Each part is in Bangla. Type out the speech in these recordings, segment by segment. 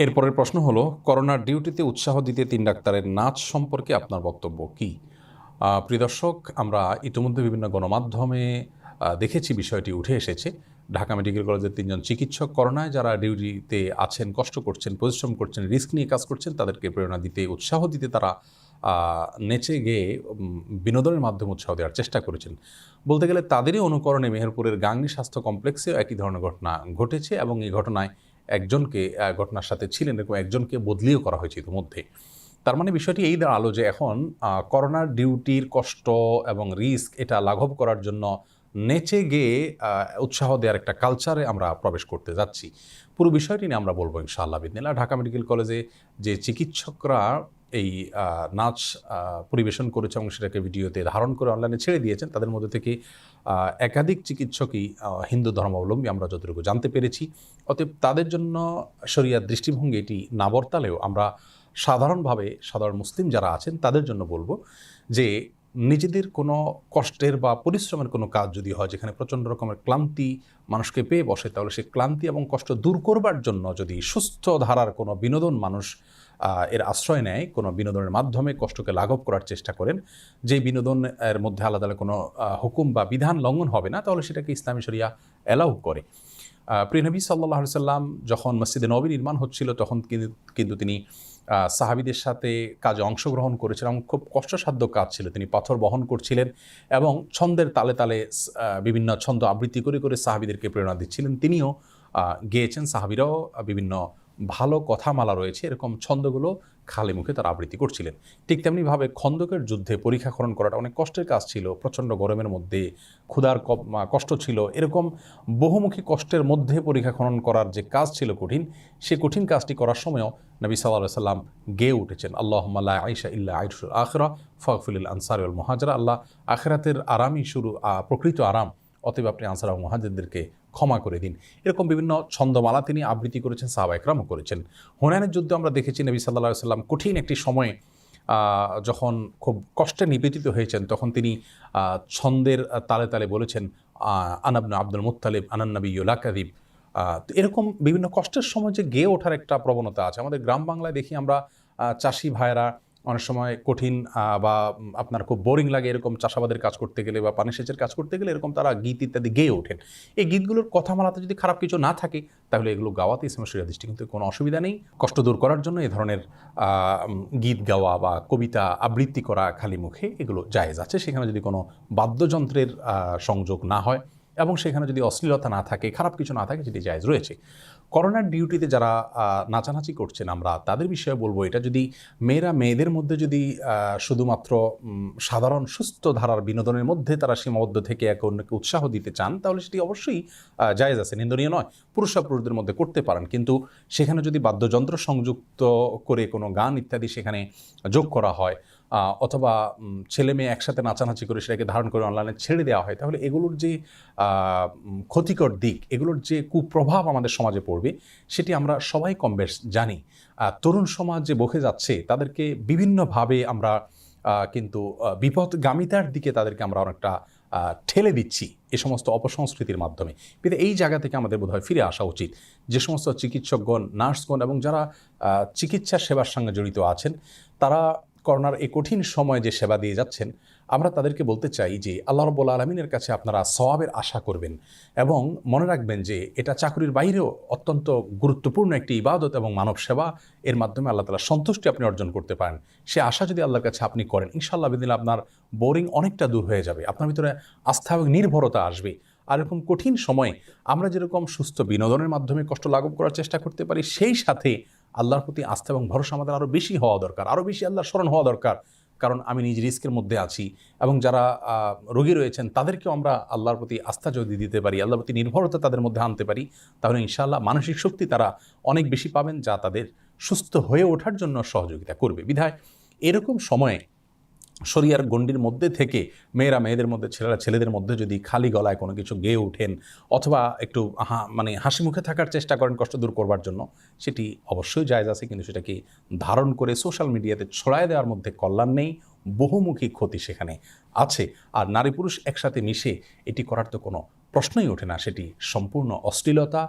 এরপরের প্রশ্ন হলো, করোনার ডিউটিতে উৎসাহ দিতে ৩ ডাক্তারের নাচ সম্পর্কে আপনার বক্তব্য কী? প্রিয় দর্শক, আমরা ইতিমধ্যে বিভিন্ন গণমাধ্যমে দেখেছি, বিষয়টি উঠে এসেছে। ঢাকা মেডিকেল কলেজের ৩ জন চিকিৎসক করোনায় যারা ডিউটিতে আছেন, কষ্ট করছেন, পরিশ্রম করছেন, রিস্ক নিয়ে কাজ করছেন, তাদেরকে প্রেরণা দিতে, উৎসাহ দিতে তারা নেচে গেয়ে বিনোদনের মাধ্যমে উৎসাহ দেওয়ার চেষ্টা করেছেন। বলতে গেলে তাদেরই অনুকরণে মেহেরপুরের গাংনী স্বাস্থ্য কমপ্লেক্সেও একই ধরনের ঘটনা ঘটেছে এবং এই ঘটনায় একজনকে, ঘটনার সাথে ছিলেন এরকম একজনকে বদলিও করা হয়েছে ইতিমধ্যে। তার মানে বিষয়টি এই দাঁড়ালো যে এখন করোনার ডিউটির কষ্ট এবং রিস্ক এটা লাঘব করার জন্য নেচে গেয়ে উৎসাহ দেওয়ার একটা কালচারে আমরা প্রবেশ করতে যাচ্ছি। পুরো বিষয়টি নিয়ে আমরা বলবো ইনশাআল্লাহ বিদিনিল্লাহ। ঢাকা মেডিকেল কলেজে যে চিকিৎসকরা এই নাচ পরিবেশন করেছে এবং সেটাকে ভিডিওতে ধারণ করে অনলাইনে ছেড়ে দিয়েছেন, তাদের মধ্যে থেকে একাধিক চিকিৎসকই হিন্দু ধর্মাবলম্বী আমরা যতটুকু জানতে পেরেছি। অতএব তাদের জন্য শরিয়ার দৃষ্টিভঙ্গি এটি না বর্তালেও আমরা সাধারণভাবে সাধারণ মুসলিম যারা আছেন তাদের জন্য বলবো যে নিজেদের কোনো কষ্টের বা পরিশ্রমের কোনো কাজ যদি হয় যেখানে প্রচণ্ড রকমের ক্লান্তি মানুষকে পেয়ে বসে, তাহলে সেই ক্লান্তি এবং কষ্ট দূর করবার জন্য যদি সুস্থ ধারার কোনো বিনোদন মানুষ এর আশ্রয় নেয়, কোনো বিনোদনের মাধ্যমে কষ্টকে লাঘব করার চেষ্টা করেন, যেই বিনোদনের মধ্যে আলাদা কোনো হুকুম বা বিধান লঙ্ঘন হবে না, তাহলে সেটাকে ইসলামী শরিয়া অ্যালাউ করে। প্রিয় নবী সাল্লাল্লাহু আলাইহি সাল্লাম যখন মসজিদে নবী নির্মাণ হচ্ছিল তখন কিন্তু তিনি সাহাবীদের সাথে কাজে অংশগ্রহণ করেছিলেন এবং খুব কষ্টসাধ্য কাজ ছিল। তিনি পাথর বহন করছিলেন এবং ছন্দের তালে তালে বিভিন্ন ছন্দ আবৃত্তি করে করে সাহাবীদেরকে প্রেরণা দিচ্ছিলেন। তিনিও গেয়েছেন, সাহাবীরাও বিভিন্ন ভালো কথামালা রয়েছে এরকম ছন্দগুলো খালি মুখে তারা আবৃত্তি করছিলেন। ঠিক তেমনিভাবে খন্দকের যুদ্ধে পরীক্ষা খনন করাটা অনেক কষ্টের কাজ ছিল, প্রচণ্ড গরমের মধ্যে ক্ষুধার কষ্ট ছিল, এরকম বহুমুখী কষ্টের মধ্যে পরীক্ষা খনন করার যে কাজ ছিল কঠিন, সে কঠিন কাজটি করার সময়ও নবী সাল্লাল্লাহু আলাইহি সাল্লাম গেয়ে উঠেছেন, আল্লাহুম্মা লা আইশা ইল্লা আইশুল আখিরা ফাগফিরিল আনসারি ওয়াল মুহাজিরা। আল্লাহ, আখিরাতের আরামই শুরু, প্রকৃত আরাম, অতএব আপনি আনসার এবং মুহাজিরদেরকে ক্ষমা করে দিন। এরকম বিভিন্ন ছন্দমালা তিনি আবৃত্তি করেছেন, সাহাবা ইকরামও করেছেন। হুনাইনের যুদ্ধে আমরা দেখেছি নবী সাল্লাল্লাহু আলাইহি সাল্লাম কঠিন একটি সময়ে যখন খুব কষ্টে নিবেদিত হয়েছেন তখন তিনি ছন্দের তালে তালে বলেছেন, আনা ইবনু আব্দুল মুত্তালিব আনান নাবিয়্যু লা কাযিব। তো এরকম বিভিন্ন কষ্টের সময় যে গেয়ে ওঠার একটা প্রবণতা আছে। আমাদের গ্রাম বাংলায় দেখি আমরা চাষি ভাইয়েরা অনেক সময় কঠিন বা আপনার খুব বোরিং লাগে এরকম চাষাবাদের কাজ করতে গেলে বা পানি সেচের কাজ করতে গেলে এরকম তারা গীত ইত্যাদি গেয়ে ওঠেন। এই গীতগুলোর কথামালাতে যদি খারাপ কিছু না থাকে তাহলে এগুলো গাওয়াতে ইসলামের শরিয়া দৃষ্টি কিন্তু কোনো অসুবিধা নেই। কষ্ট দূর করার জন্য এই ধরনের গীত গাওয়া বা কবিতা আবৃত্তি করা খালি মুখে এগুলো জায়েজ আছে, সেখানে যদি কোনো বাদ্যযন্ত্রের সংযোগ না হয় এবং সেখানে যদি অশ্লীলতা না থাকে, খারাপ কিছু না থাকে, যেটি জায়েজ রয়েছে। করোনার ডিউটিতে যারা নাচানাচি করছেন আমরা তাদের বিষয়ে বলবো, এটা যদি মেয়েরা মেয়েদের মধ্যে যদি শুধুমাত্র সাধারণ সুস্থ ধারার বিনোদনের মধ্যে তারা সীমাবদ্ধ থেকে একে অন্যকে উৎসাহ দিতে চান তাহলে সেটি অবশ্যই জায়েজ আছে, নিন্দনীয় নয়। পুরুষরা পুরুষদের মধ্যে করতে পারেন, কিন্তু সেখানে যদি বাদ্যযন্ত্র সংযুক্ত করে কোনো গান ইত্যাদি সেখানে যোগ করা হয় অথবা ছেলে মেয়ে একসাথে নাচানাচি করে সেটাকে ধারণ করে অনলাইনে ছেড়ে দেওয়া হয়, তাহলে এগুলোর যে ক্ষতিকর দিক, এগুলোর যে কুপ্রভাব আমাদের সমাজে পড়বে সেটি আমরা সবাই কম বেশ জানি। তরুণ সমাজ যে বকে যাচ্ছে তাদেরকে বিভিন্নভাবে আমরা কিন্তু বিপদগামিতার দিকে তাদেরকে আমরা অনেকটা ঠেলে দিচ্ছি এই সমস্ত অপসংস্কৃতির মাধ্যমে। কিন্তু এই জায়গা থেকে আমাদের বোধহয় ফিরে আসা উচিত। যে সমস্ত চিকিৎসকগণ, নার্সগণ এবং যারা চিকিৎসা সেবার সঙ্গে জড়িত আছেন তারা করোনার এই কঠিন সময়ে যে সেবা দিয়ে যাচ্ছেন, আমরা তাদেরকে বলতে চাই যে আল্লাহ রাব্বুল আলামিনের কাছে আপনারা সওয়াবের আশা করবেন এবং মনে রাখবেন যে এটা চাকরির বাইরেও অত্যন্ত গুরুত্বপূর্ণ একটি ইবাদত এবং মানব সেবা। এর মাধ্যমে আল্লাহ তাআলার সন্তুষ্টি আপনি অর্জন করতে পারেন। সে আশা যদি আল্লাহর কাছে আপনি করেন, ইনশাআল্লাহ বিদিনিল্লাহ আপনার বোরিং অনেকটা দূর হয়ে যাবে, আপনার ভিতরে আস্থা এবং নির্ভরতা আসবে। আর এরকম কঠিন সময়ে আমরা যেরকম সুস্থ বিনোদনের মাধ্যমে কষ্ট লাঘব করার চেষ্টা করতে পারি, সেই সাথে আল্লাহর প্রতি আস্থা এবং ভরসা আমাদের আরও বেশি হওয়া দরকার, আরও বেশি আল্লাহর স্মরণ হওয়া দরকার। কারণ আমি নিজ রিস্কের মধ্যে আছি এবং যারা রোগী রয়েছেন তাদেরকেও আমরা আল্লাহর প্রতি আস্থা যদি দিতে পারি, আল্লাহর প্রতি নির্ভরতা তাদের মধ্যে আনতে পারি, তাহলে ইনশাআল্লাহ মানসিক শক্তি তারা অনেক বেশি পাবেন, যা তাদের সুস্থ হয়ে ওঠার জন্য সহযোগিতা করবে। বিধায় এরকম সময়ে শরিয়ার গণ্ডির মধ্যে থেকে মেয়েরা মেয়েদের মধ্যে, ছেলেরা ছেলেদের মধ্যে যদি খালি গলায় কোনো কিছু গেয়ে ওঠেন অথবা একটু হাসি মুখে থাকার চেষ্টা করেন কষ্ট দূর করবার জন্য, সেটি অবশ্যই জায়েজ আছে, কিন্তু সেটাকে ধারণ করে সোশ্যাল মিডিয়াতে ছড়ায় দেওয়ার মধ্যে কল্যাণ নেই, বহুমুখী ক্ষতি সেখানে আছে। আর নারী পুরুষ একসাথে মিশে এটি করার তো কোনো প্রশ্নই ওঠে না, সেটি সম্পূর্ণ অশ্লীলতা,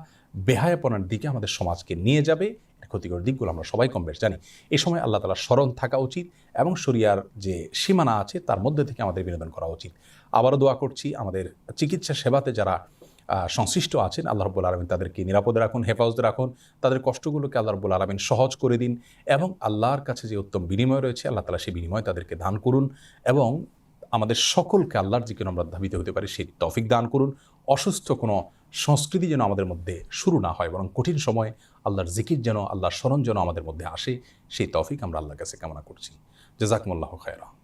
বেহায়াপনার দিকে আমাদের সমাজকে নিয়ে যাবে। ক্ষতিকর দিকগুলো আমরা সবাই কম বেশ জানি। এই সময় আল্লাহ তাআলার স্মরণ থাকা উচিত এবং শরিয়ার যে সীমানা আছে তার মধ্যে থেকে আমাদের বিনোদন করা উচিত। আবারও দোয়া করছি আমাদের চিকিৎসা সেবাতে যারা সংশ্লিষ্ট আছেন, আল্লাহ রাব্বুল আলামিন তাদেরকে নিরাপদে রাখুন, হেফাজতে রাখুন, তাদের কষ্টগুলোকে আল্লাহ রাব্বুল আলামিন সহজ করে দিন এবং আল্লাহর কাছে যে উত্তম বিনিময় রয়েছে আল্লাহ তাআলা সেই বিনিময় তাদেরকে দান করুন এবং আমাদের সকলকে আল্লাহর জিকিরে আমরা ধাবিত হতে পারি সেই তৌফিক দান করুন। অসুস্থ কোনো সংস্কৃতি যেন আমাদের মধ্যে শুরু না হয়, বরং কঠিন সময় আল্লাহর জিকির যেন, আল্লাহর স্মরণ যেন আমাদের মধ্যে আসে, সেই তৌফিক আমরা আল্লাহর কাছে কামনা করছি। জাযাকুমুল্লাহু খায়রা।